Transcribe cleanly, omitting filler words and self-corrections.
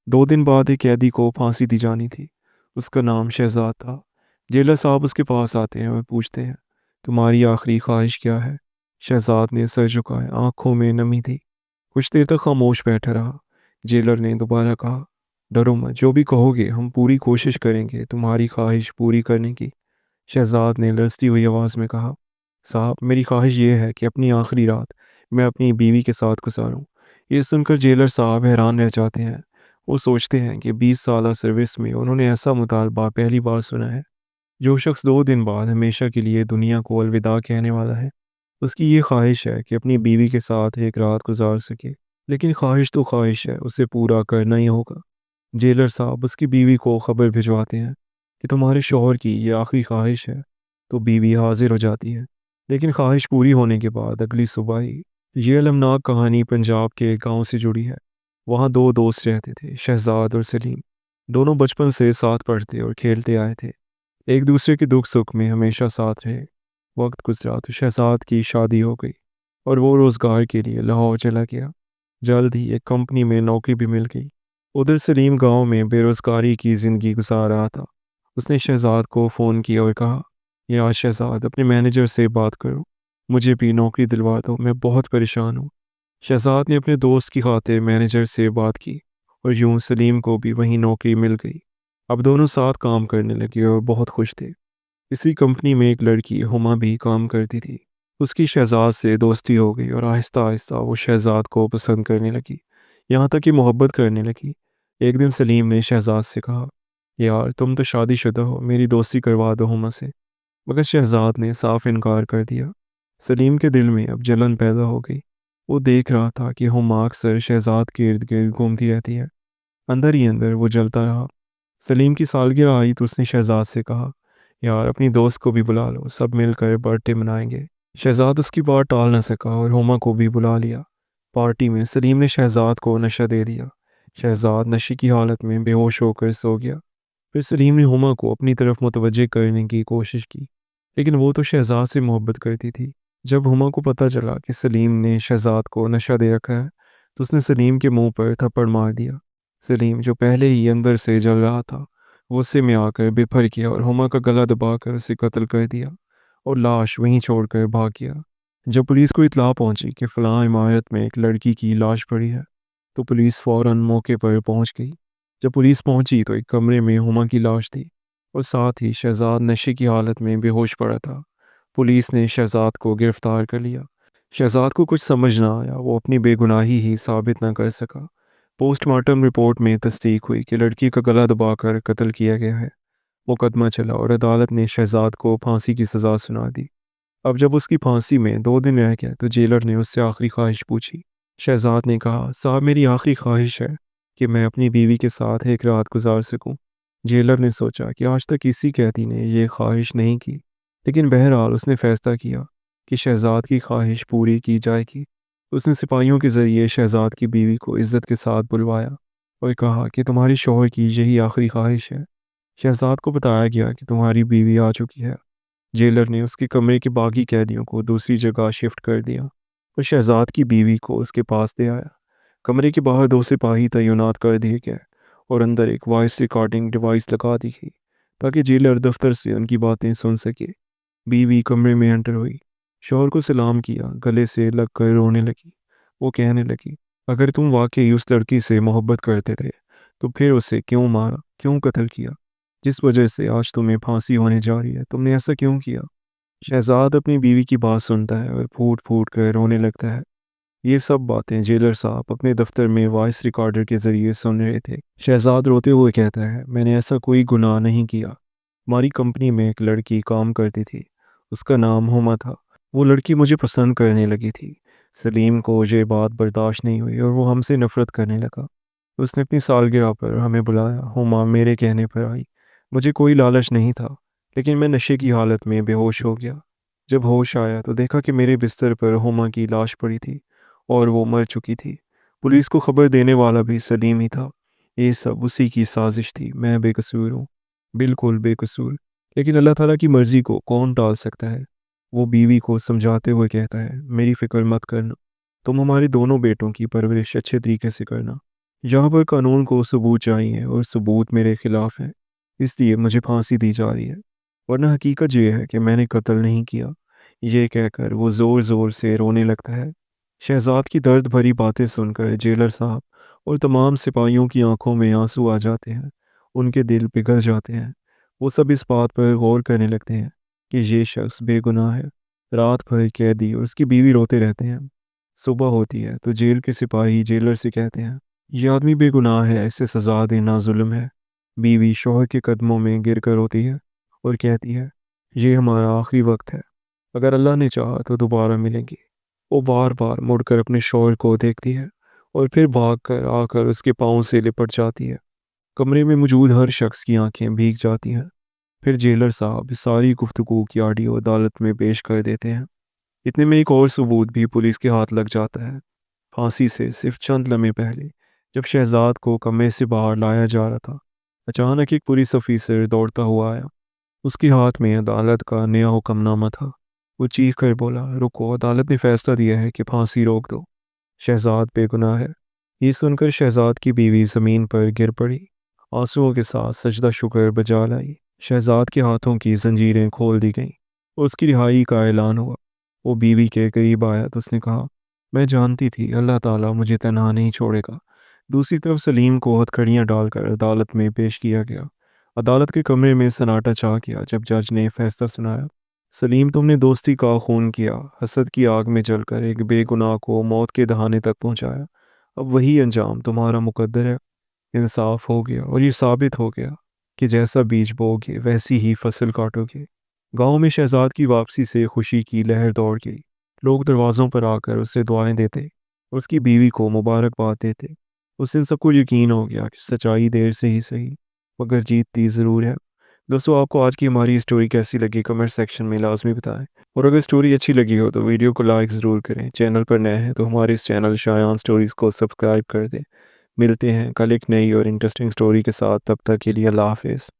2 दिन बाद एक कैदी को फांसी दी जानी थी। उसका नाम शहजाद था। जेलर साहब उसके पास आते हैं और पूछते हैं, तुम्हारी आखिरी ख्वाहिश क्या है? शहजाद ने सर झुकाया, आंखों में नमी थी। कुछ देर तक खामोश बैठा रहा। जेलर ने दोबारा कहा, डरो मत, जो भी कहोगे हम पूरी कोशिश करेंगे तुम्हारी ख्वाहिश पूरी करने की। शहजाद ने लरजती हुई आवाज़ में कहा, साहब मेरी ख्वाहिश ये है कि अपनी आखिरी रात मैं अपनी बीवी के साथ गुजारूं। ये सुनकर जेलर साहब हैरान रह जाते हैं। वो सोचते हैं कि 20 साल सर्विस में उन्होंने ऐसा मुतालबा पहली बार सुना है। जो शख्स 2 दिन बाद हमेशा के लिए दुनिया को अलविदा कहने वाला है, उसकी ये ख्वाहिश है कि अपनी बीवी के साथ एक रात गुजार सके। लेकिन ख्वाहिश तो ख्वाहिश है, उसे पूरा करना ही होगा। जेलर साहब उसकी बीवी को खबर भिजवाते हैं कि तुम्हारे शौहर की ये आखिरी ख्वाहिश है। तो बीवी हाजिर हो जाती है। लेकिन ख्वाहिश पूरी होने के बाद अगली सुबह ही ये अलमनाक कहानी पंजाब के एक गांव से जुड़ी है। वहाँ 2 दोस्त रहते थे, शहजाद और सलीम। दोनों बचपन से साथ पढ़ते और खेलते आए थे। एक दूसरे के दुख सुख में हमेशा साथ रहे। वक्त गुजरा तो शहजाद की शादी हो गई और वो रोज़गार के लिए लाहौर चला गया। जल्द ही एक कंपनी में नौकरी भी मिल गई। उधर सलीम गांव में बेरोज़गारी की ज़िंदगी गुजार रहा था। उसने शहजाद को फ़ोन किया और कहा, यार शहजाद, अपने मैनेजर से बात करो, मुझे भी नौकरी दिलवा दो, मैं बहुत परेशान हूँ। शहजाद ने अपने दोस्त की खातिर मैनेजर से बात की और यूं सलीम को भी वहीं नौकरी मिल गई। अब दोनों साथ काम करने लगे और बहुत खुश थे। इसी कंपनी में एक लड़की हुमा भी काम करती थी। उसकी शहजाद से दोस्ती हो गई और आहिस्ता आहिस्ता वो शहजाद को पसंद करने लगी, यहाँ तक कि मोहब्बत करने लगी। एक दिन सलीम ने शहजाद से कहा, यार तुम तो शादीशुदा हो, मेरी दोस्ती करवा दो हुमा से। मगर शहजाद ने साफ इनकार कर दिया। सलीम के दिल में अब जलन पैदा हो गई। वो देख रहा था कि हुमा अक्सर शहजाद के इर्द गिर्द घूमती रहती है। अंदर ही अंदर वो जलता रहा। सलीम की सालगिरह आई तो उसने शहजाद से कहा, यार अपनी दोस्त को भी बुला लो, सब मिलकर बर्थडे मनाएंगे। शहजाद उसकी बात टाल न सका और हुमा को भी बुला लिया। पार्टी में सलीम ने शहजाद को नशा दे दिया। शहजाद नशे की हालत में बेहोश होकर सो गया। फिर सलीम ने हुमा को अपनी तरफ मुतवज्जे करने की कोशिश की, लेकिन वो तो शहजाद से मोहब्बत करती थी। जब हुमा को पता चला कि सलीम ने शहजाद को नशा दे रखा है, तो उसने सलीम के मुंह पर थप्पड़ मार दिया। सलीम, जो पहले ही अंदर से जल रहा था, गुस्से में आकर बेफर किया और हुमा का गला दबाकर उसे कत्ल कर दिया और लाश वहीं छोड़कर भाग गया। जब पुलिस को इत्तला पहुंची कि फलां इमारत में एक लड़की की लाश पड़ी है, तो पुलिस फौरन मौके पर पहुंच गई। जब पुलिस पहुंची तो एक कमरे में हुमा की लाश थी और साथ ही शहजाद नशे की हालत में बेहोश पड़ा था। पुलिस ने शहजाद को गिरफ्तार कर लिया। शहजाद को कुछ समझ ना आया, वो अपनी बेगुनाही ही साबित ना कर सका। पोस्टमार्टम रिपोर्ट में तस्दीक हुई कि लड़की का गला दबाकर कत्ल किया गया है। मुकदमा चला और अदालत ने शहजाद को फांसी की सज़ा सुना दी। अब जब उसकी फांसी में 2 दिन रह गया तो जेलर ने उससे आखिरी ख्वाहिश पूछी। शहजाद ने कहा, साहब मेरी आखिरी ख्वाहिश है कि मैं अपनी बीवी के साथ एक रात गुजार सकूं। जेलर ने सोचा कि आज तक किसी कैदी ने यह ख्वाहिश नहीं की, लेकिन बहरहाल उसने फैसला किया कि शहजाद की ख्वाहिश पूरी की जाएगी। उसने सिपाहियों के ज़रिए शहजाद की बीवी को इज्जत के साथ बुलवाया और कहा कि तुम्हारी शौहर की यही आखिरी ख्वाहिश है। शहजाद को बताया गया कि तुम्हारी बीवी आ चुकी है। जेलर ने उसके कमरे के बाकी कैदियों को दूसरी जगह शिफ्ट कर दिया और शहजाद की बीवी को उसके पास ले आया। कमरे के बाहर 2 सिपाही तैनात कर दिए गए और अंदर एक वॉइस रिकॉर्डिंग डिवाइस लगा दी गई ताकि जेलर दफ्तर से उनकी बातें सुन सके। बीवी कमरे में एंटर हुई, शौहर को सलाम किया, गले से लग कर रोने लगी। वो कहने लगी, अगर तुम वाकई उस लड़की से मोहब्बत करते थे तो फिर उसे क्यों मारा, क्यों कत्ल किया? जिस वजह से आज तुम्हें फांसी होने जा रही है, तुमने ऐसा क्यों किया? शहजाद अपनी बीवी की बात सुनता है और फूट फूट कर रोने लगता है। ये सब बातें जेलर साहब अपने दफ्तर में वॉइस रिकॉर्डर के ज़रिए सुन रहे थे। शहजाद रोते हुए कहता है, मैंने ऐसा कोई गुनाह नहीं किया। हमारी कंपनी में एक लड़की काम करती थी, उसका नाम हुमा था। वो लड़की मुझे पसंद करने लगी थी। सलीम को ये बात बर्दाश्त नहीं हुई और वो हमसे नफ़रत करने लगा। उसने अपनी सालगिरह पर हमें बुलाया। हुमा मेरे कहने पर आई। मुझे कोई लालच नहीं था, लेकिन मैं नशे की हालत में बेहोश हो गया। जब होश आया तो देखा कि मेरे बिस्तर पर हुमा की लाश पड़ी थी और वो मर चुकी थी। पुलिस को खबर देने वाला भी सलीम ही था। ये सब उसी की साजिश थी। मैं बेकसूर हूँ, बिल्कुल बेकसूर। लेकिन अल्लाह ताला की मर्ज़ी को कौन टाल सकता है? वो बीवी को समझाते हुए कहता है, मेरी फ़िक्र मत करना, तुम हमारे दोनों बेटों की परवरिश अच्छे तरीके से करना। यहाँ پر قانون کو ثبوت چاہیے اور ثبوت میرے خلاف ہے، اس لیے مجھے پھانسی دی جا رہی ہے، ورنہ حقیقت یہ ہے کہ میں نے قتل نہیں کیا۔ یہ کہہ کر وہ زور زور سے رونے لگتا ہے۔ شہزاد کی درد بھری باتیں سن کر جیلر صاحب اور تمام سپاہیوں کی آنکھوں میں آنسو آ جاتے ہیں، ان کے دل پگھل جاتے ہیں۔ وہ سب اس بات پر غور کرنے لگتے ہیں کہ یہ شخص بے گناہ ہے۔ رات بھر قیدی اور اس کی بیوی روتے رہتے ہیں۔ صبح ہوتی ہے تو جیل کے سپاہی جیلر سے کہتے ہیں، یہ آدمی بے گناہ ہے، اسے سزا دینا ظلم ہے۔ بیوی شوہر کے قدموں میں گر کر روتی ہے اور کہتی ہے، یہ ہمارا آخری وقت ہے، اگر اللہ نے چاہا تو دوبارہ ملیں گے۔ وہ بار بار مڑ کر اپنے شوہر کو دیکھتی ہے اور پھر بھاگ کر آ کر اس کے پاؤں سے لپٹ جاتی ہے۔ کمرے میں موجود ہر شخص کی آنکھیں بھیگ جاتی ہیں۔ پھر جیلر صاحب اس ساری گفتگو کی آڈیو عدالت میں پیش کر دیتے ہیں۔ اتنے میں ایک اور ثبوت بھی پولیس کے ہاتھ لگ جاتا ہے۔ پھانسی سے صرف چند لمحے پہلے جب شہزاد کو کمرے سے باہر لایا جا رہا تھا، اچانک ایک پولیس آفیسر دوڑتا ہوا آیا۔ اس کے ہاتھ میں عدالت کا نیا حکم نامہ تھا۔ وہ چیخ کر بولا، رکو، عدالت نے فیصلہ دیا ہے کہ پھانسی روک دو، شہزاد بے گناہ ہے۔ یہ سن کر شہزاد کی بیوی زمین پر گر پڑی، آنسوؤں کے ساتھ سجدہ شکر بجا لائی۔ شہزاد کے ہاتھوں کی زنجیریں کھول دی گئیں اور اس کی رہائی کا اعلان ہوا۔ وہ بیوی کے قریب آیا تو اس نے کہا، میں جانتی تھی اللہ تعالیٰ مجھے تنہا نہیں چھوڑے گا۔ دوسری طرف سلیم کو ہتھکڑیاں ڈال کر عدالت میں پیش کیا گیا۔ عدالت کے کمرے میں سناٹا چھا گیا جب جج نے فیصلہ سنایا۔ سلیم، تم نے دوستی کا خون کیا، حسد کی آگ میں جل کر ایک بے گناہ کو موت کے دہانے تک پہنچایا۔ اب وہی انجام تمہارا مقدر ہے۔ انصاف ہو گیا اور یہ ثابت ہو گیا کہ جیسا بیج بو گے ویسی ہی فصل کاٹو گے۔ گاؤں میں شہزاد کی واپسی سے خوشی کی لہر دوڑ گئی۔ لوگ دروازوں پر آ کر اسے دعائیں دیتے اور اس کی بیوی کو مبارکباد دیتے۔ اس دن سب کو یقین ہو گیا کہ سچائی دیر سے ہی صحیح مگر جیتتی ضرور ہے۔ دوستو، آپ کو آج کی ہماری اسٹوری کیسی لگی کمنٹ سیکشن میں لازمی بتائیں، اور اگر اسٹوری اچھی لگی ہو تو ویڈیو کو لائک ضرور کریں۔ چینل پر نئے ہیں تو ہمارے اس چینل شایان سٹوریز کو سبسکرائب کر دیں۔ ملتے ہیں کل ایک نئی اور انٹرسٹنگ اسٹوری کے ساتھ، تب تک کے لیے اللہ حافظ۔